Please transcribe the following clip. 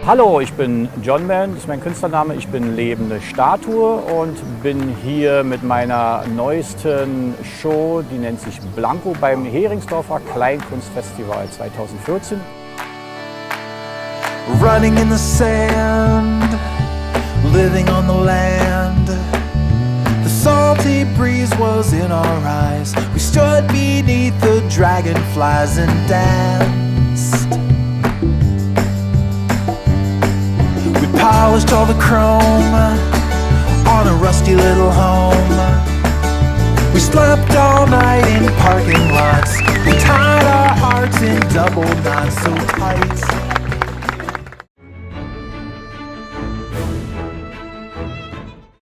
Hallo, ich bin John Man, das ist mein Künstlername. Ich bin lebende Statue und bin hier mit meiner neuesten Show, die nennt sich Blanco, beim Heringsdorfer Kleinkunstfestival 2014. Running in the sand, living on the land. The salty breeze was in our eyes. We stood beneath the dragonflies and danced. We polished all the chrome on a rusty little home. We slept all night in parking lots. We tied our hearts in double knots so tight.